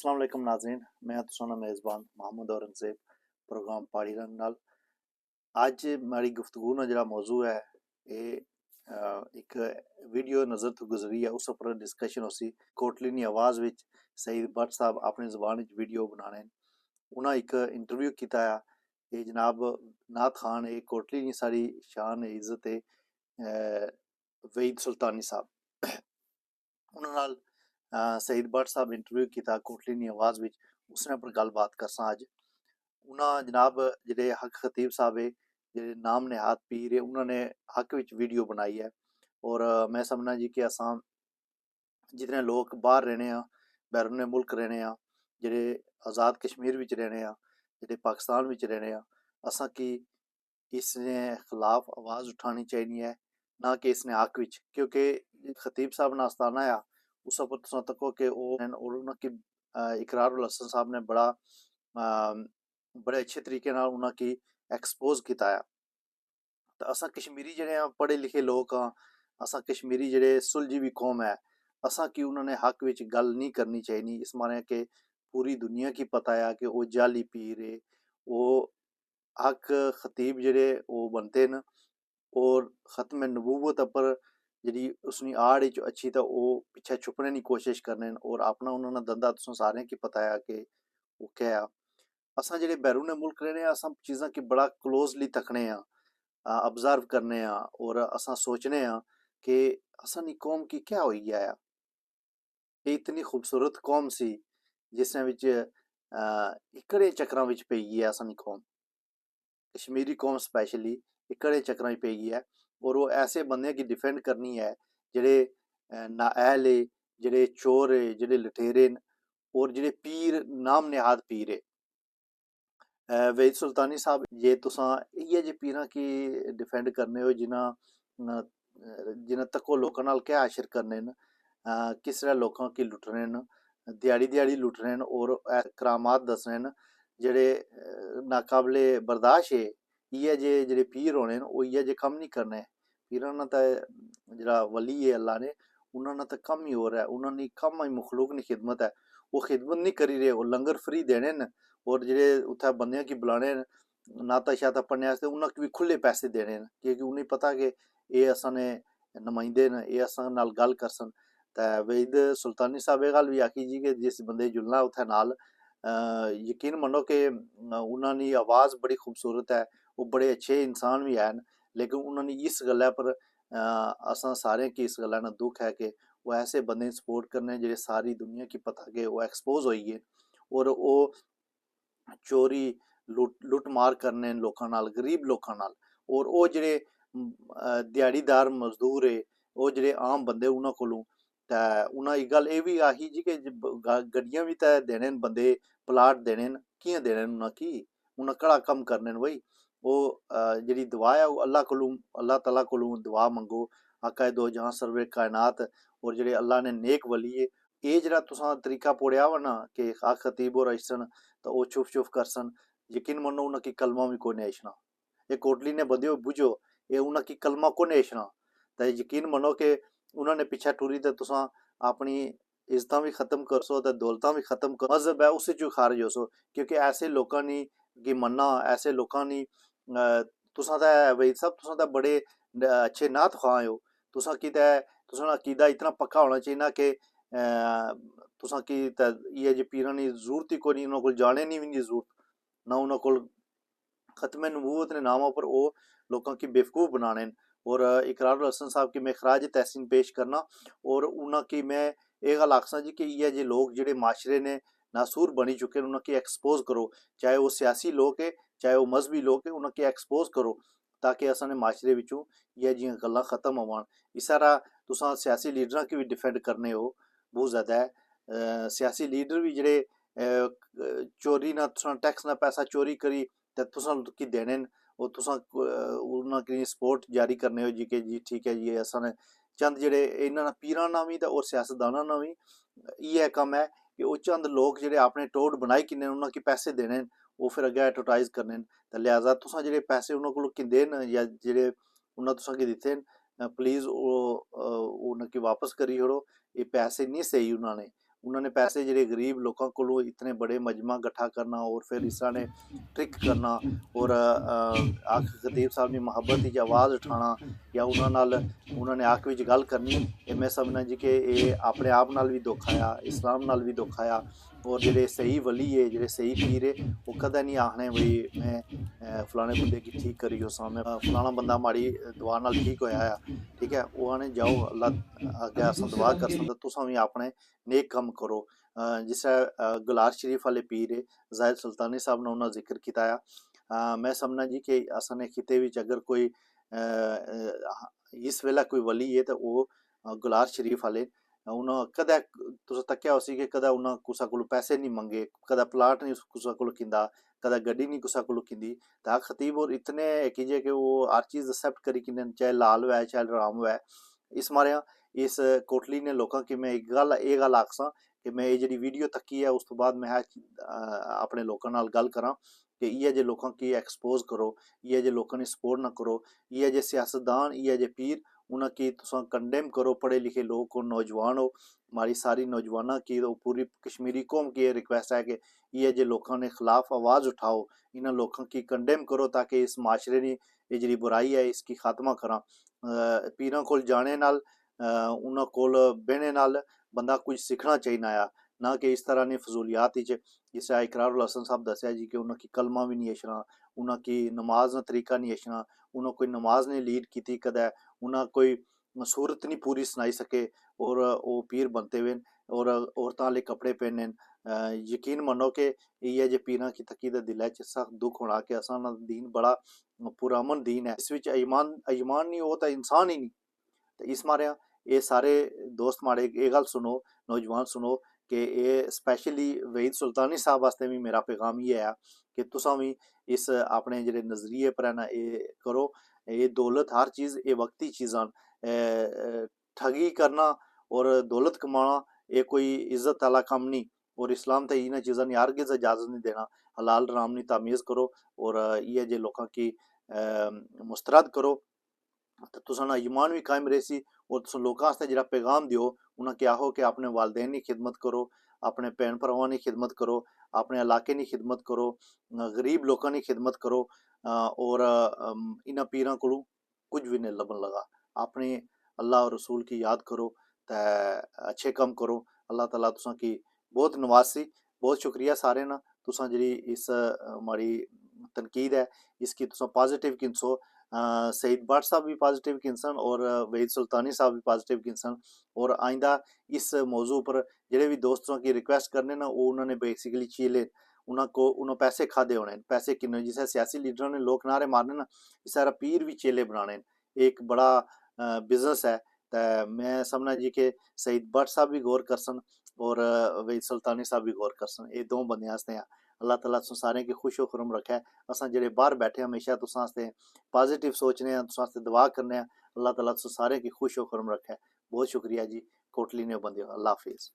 अस्सलाम वालेकुम नाज़रीन, मैं तुसाना मेज़बान मोहम्मद औरंगज़ेब प्रोग्राम पहाड़ी रंग नाल। अज हमारी गुफ्तगू का जिहड़ा मौजू है ये एक वीडियो नज़र तो गुजरी है, उस पर डिस्कशन होसी। कोटली आवाज़ विच सईद भट्ट साहब अपनी ज़बान विच वीडियो बनाने, उन्हें एक इंटरव्यू किया। ये जनाब नाथ खान ये कोटली नी साड़ी शान है, इज्जत है। वहीद सुल्तानी साहब उन्होंने सईद भट्ट साहब इंटरव्यू किया कोटली नी आवाज़ विच, उसने पर गलबात करसा अज। उन्हें जनाब जिहड़े हक खतीब साहब है, जिहड़े नाम निहाद पीर है, उन्होंने हक विच वीडियो बनाई है। और मैं समझना जी कि असां जितने लोग बाहर रहने आ, बैरून मुल्क रहने आ, जिहड़े आज़ाद कश्मीर विच रहने आ, जिहड़े पाकिस्तान विच रहने आ, असां की इसने खिलाफ आवाज़ उठानी चाहिए है, ना कि इसने हक विच। क्योंकि खतीब साहब ना आस्थाना आ, उस पर तुसां तको कि और उन्होंने इकरार उल हसन साहब ने बड़े अच्छे तरीके नाल उन्होंने की एक्सपोज किया है। तो असां कश्मीरी जिहड़े आ पढ़े लिखे लोग हाँ, असां कश्मीरी जिहड़े सुलझी कौम है, असां की उन्होंने हक विच गल नहीं करनी चाहिए। इस मारे कि पूरी दुनिया की पता है कि वो जाली पीर है, वो हक खतीब जिहड़े वो बनते न, और ख़त्म नबूवत पर जी उसकी आड़ च अच्छी तो वो पिछे छुपने की कोशिश करने, और अपना उन्होंने धंधा तुसें सारें की पता है कि वो क्या है। असां जिहड़े बैरून मुल्क रहने असां चीज़ां की बड़ा क्लोजली तकने ऑब्जर्व करने और असां सोचने कि असां कौम की क्या होई गया है। ये इतनी खूबसूरत कौम सी जिसने विच इकड़े चक्रां विच पई गई है असां कौम, कश्मीरी कौम स्पैशली इकड़े चक्रां पई गई है। और वो ऐसे बंदे की डिफेंड करनी है जिहड़े नाअहल है, जिहड़े चोर है, जिहड़े लुटेरे न, और जिहड़े पीर नाम निहाद पीर है। वहीद सुल्तानी साहब जे तुसां इ'यै जे पीरां की डिफेंड करने हो जिन्हां तको लोकां नाल क्या आशिर करने न, किस तरह लोकां की लुटने न, दिहाड़ी दिहाड़ी लुटने न, और करामात दसने न जेह्ड़े नाकाबले बर्दाश्त है। इ'यै जे जेह्ड़े पीर होने न ओह् इ'यै जे कम्म नहीं करने। पीरां ना ते जेह्ड़ा वली है अल्लाह ने, उन्हां ना ते कम्म ही होर है, उन्हां दी कम्म ही मखलूक दी खिदमत है। वो खिदमत नहीं करी रहे, वो लंगर फ्री देने न, और जेह्ड़े उत्थै बंदेआं की बुलाने न नाता शाता पढ़ने आस्तै, उन्हां की भी खुले पैसे देने न, क्योंकि उ'नेंगी पता कि एह् असां ने नुमाइंदे न, एह् असां नाल गल करसन। ते वहीद सुल्तानी साहब एह् गल्ल भी आखी जी कि जिस बंदे गी जुलना उत्थै नाल, यकीन मन्नो कि उन्हां दी आवाज़ बड़ी खूबसूरत है, वो बड़े अच्छे इंसान भी हैन। लेकिन उन्हां दी इस गल्लै पर असां सारें की इस गल्ला ना दुख है कि वो ऐसे बंदे सपोर्ट करने जेह्ड़े सारी दुनिया की पता कि वो एक्सपोज होई गे, और वो चोरी लुट मार करने लोकां नाल, गरीब लोकां नाल। और वो जेह्ड़े दिहाड़ीदार मजदूर है, वो जेह्ड़े आम बंदे उन्हां कोलों, ते उन्हां एह् गल्ल एह् भी आखी जी कि गड्डियां भी ते देने न, बंदे प्लाट देने न, कि'यां देने न उन्हां की, उन्हां केह्ड़ा कम्म करने न बई। ओह् जेह्ड़ी दुआ है ओह् अल्लाह कोलों, अल्लाह तआला कोलों दुआ मंगो, आका दो जहां सर्वे कायनात, और जेह्ड़े अल्लाह ने नेक वली है। एह् जेह्ड़ा तुसां तरीका पोड़ेआ वा ना कि हक खतीब होर अइसन तो वो चुप चुप करसन, यकीन मन्नो उन्हां की कलमा भी कोई नहीं अचना। ये कोटली ने बंदे बुझो, ये उन्हां की कलमा को नहीं अचना। तो यकीन मन्नो कि उन्होंने पिछे टुरी तो तुसां अपनी इज्जतां भी खत्म करसो ते दौलतां भी खत्म कर, मजहब है उस चू खारज होसो। क्योंकि ऐसे लोकां की मन्ना, ऐसे लोकां नी तुसां ते वहीद साहब तुसां ते बड़े अच्छे नात खां हो। तुसां की ते तुसां दा अकीदा इतना पक्का होना चाहिए कि तुसां की ते इ'यै जे पीरां दी जरूरत ही कोई नहीं, उन्हां कोल जाने दी भी नहीं जरूरत, ना उन्हां कोल खत्म नबूवत ने नामा पर वो लोगों की बेवकूफ़ बनाने। और इकरार उल हसन साहब की मैं खराज तहसीन पेश करना, और उन्हां की मैं ये गल आखसा जी कि इ'यै जे लोग जेह्ड़े माशरे ने नासूर बनी चुके हैं, उन्हां की एक्सपोज करो। चाहे वो सियासी लोग है, चाहे वो मजहबी लोग है, उन्हां की एक्सपोज करो, ताकि असां माशरे विचों इ'यै जियां गल्लां खत्म होवन। इस तरह तुसां सियासी लीडरां की भी डिफेंड करने हो बहुत ज़्यादा है। सियासी लीडर भी जेह्ड़े चोरी ना तुसां टैक्स ना पैसा चोरी करी ते तुसां की देने न, और तुसां उन्हां की सपोर्ट जारी करने हो जी कि जी ठीक है जी असां ने चंद जेह्ड़े इन्हां पीरां ना भी ते और सियासतदानां ना भी इ'यै कम्म है कि वो चंद लोग जेह्ड़े अपने टोड़ बनाई किन्ने उन्हां की पैसे देने न, वो फिर अग्गें एडवर्टाइज करने न। ते लिहाजा तुसां जेह्ड़े पैसे उन्हां कोलों किंदे न या जेह्ड़े उन्हां तुसां की दित्ते न, प्लीज़ उन्हां की वापस करी ओड़ो। ये पैसे नहीं स्हेई उन्हां ने, उन्होंने पैसे ਜਿਹੜੇ गरीब लोगों को इतने बड़े मजमा इकट्ठा करना और फिर इस तरह ने ट्रिक करना और आख खतीब साहब की मुहब्बत की आवाज़ उठाना या उन्होंने आख विच गल करनी, ये मैं समझना जी कि ये अपने आप नाल भी दुख आया, इस्लाम नाल भी दुख आया। और जेडे सही वली है, जेडे सही पीर है, वो कदें नहीं आखने बई मैं फलाने बंदे की ठीक करी उसा, मैं फलाना बंदा माड़ी दुआ नाल ठीक होया है, ठीक है। वो आने जाओ अल्लाह अगे अस दुआ कर सकदा, तुसां भी अपने नेक कम करो। जिस गुलार शरीफ वाले पीर है जाहिद सुल्तानी साहब ने उन्होंने जिक्र किया। मैं समझना जी कि असने खिते विच अगर कोई इस वेला कोई वली है तो वो गुलार शरीफ वाले उन्होंने कदें तुस तक्या उसी कि कदें उन्होंने कुसा कोलों पैसे नहीं मंगे, कदें प्लाट नहीं कुसा कोलों किंदा, कदें गड्डी नहीं कुसा कोलों किंदी। तां खतीब और इतने कीजे कि वो हर चीज़ एक्सेप्ट करी किने, चाहे लाल वै चाहे राम वै। इस मारे इस कोटली ने लोगों की मैं एक गल आखसां कि मैं ये जी वीडियो तकी है उस तो बाद मैं अपने लोगों नाल गल करा कि इ'यै जे लोगों की एक्सपोज करो, इ'यै जे लोगों की सपोर्ट ना करो, इ'यै जे सियासतदान, इ'यै जे पीर उन्होंने तुसां कंडेम करो। पढ़े लिखे लोग को, नौजवान हो, हमारी सारी नौजवाना की तो पूरी कश्मीरी कौम की ये रिक्वेस्ट है कि ये जे लोगों ने खिलाफ आवाज़ उठाओ, इन्होंने लोगों की कंडेम करो ताकि इस माशरे ने ये जी बुराई है इसकी खात्मा करा। पीरां कोल जाने नाल उन्होंने कोल बहने नाल बंदा कुछ सीखना चाहिए आया, ना कि इस तरह ने फजूलियात जिस तरह इकरारुल हसन साहब दसिया जी कि उन्होंने कलमा भी नहीं अछना, उन्होंने नमाज का तरीका नहीं अछना, उन्होंने कोई नमाज नहीं लीड की कदें, उन्हें कोई सूरत नहीं पूरी सुनाई सके और वो पीर बनते हुए और औरतां आह्ले कपड़े पहने। यकीन मनो कि इ'यै जे पीरां की तकी दे दिलै च सख्त दुख होना कि असां दा दीन बड़ा पुरअमन दीन है, इस विच ईमान नहीं हो तो इंसान ही नहीं। तो इस मारे ये सारे दोस्त माड़े ये गल सुनो, नौजवान सुनो कि ये स्पैशली वहीद सुल्तानी साहब वास्ते भी मेरा पैगाम ये है कि तुसां भी इस अपने जेह्ड़े नज़रिए पर है ना ये करो। ये दौलत हर चीज़ ये वक्ती चीज़ां ठगी करना और दौलत कमाना ये कोई इज्जत आला कम नहीं। और इस्लाम तो इन्हां चीज़ां नी हरगिज़ इजाज़त नहीं देना। हलाल हराम नी तमीज़ करो और ये जे लोकां की मुस्तरद करो तो तुसां दा ईमान भी कायम रेसी और तुस लोकां आस्ते जेह्ड़ा पैगाम देओ उन्हें क्या हो कि अपने वालदैन की खिदमत करो, अपने भैन भरावां की खिदमत करो, अपने इलाके की खिदमत करो, गरीब लोगों की खिदमत करो और इन्हां पीरां कोलों कुछ भी नहीं लभन लगा। अपने अल्लाह और रसूल की याद करो ते अच्छे कम करो। अल्लाह ताला तुसां की बहुत नवासी। बहुत शुक्रिया सारे ना, तुसां जेह्ड़ी इस माड़ी तनकीद है इसकी तुसां पॉजिटिव गिनसो। सईद भट्ट साहब भी पॉजिटिव गिनसन और वहीद सुल्तानी साहब भी पॉजिटिव गिनसन। और आइंदा इस मौजू पर जेह्ड़े भी दोस्तों की रिक्वेस्ट करने ना वो उन्होंने बेसिकली चीले उन्होंने पैसे खादे होने, पैसे किन्ने जिसे सियासी लीडरों ने लोग नारे मारने ना, इस सारा पीर भी चेले बनाने एक बड़ा बिजनेस है। तो मैं समझना जी कि सईद भट्ट साहब भी गौर करसन और वहीद सुल्तानी साहब भी गौर करसन। ये दो बंदे आस्ते अल्लाह ताला तुसां सारें की खुश खुरम रखे। असां जेह्ड़े बाहर बैठे हमेशा तुसां आस्ते पॉजिटिव सोचने तुसां आस्ते दुआ करने। अल्लाह ताला तुसां सारें की खुश खुरम रखे। बहुत शुक्रिया जी, कोटली ने बंदे, अल्लाह हाफिज़।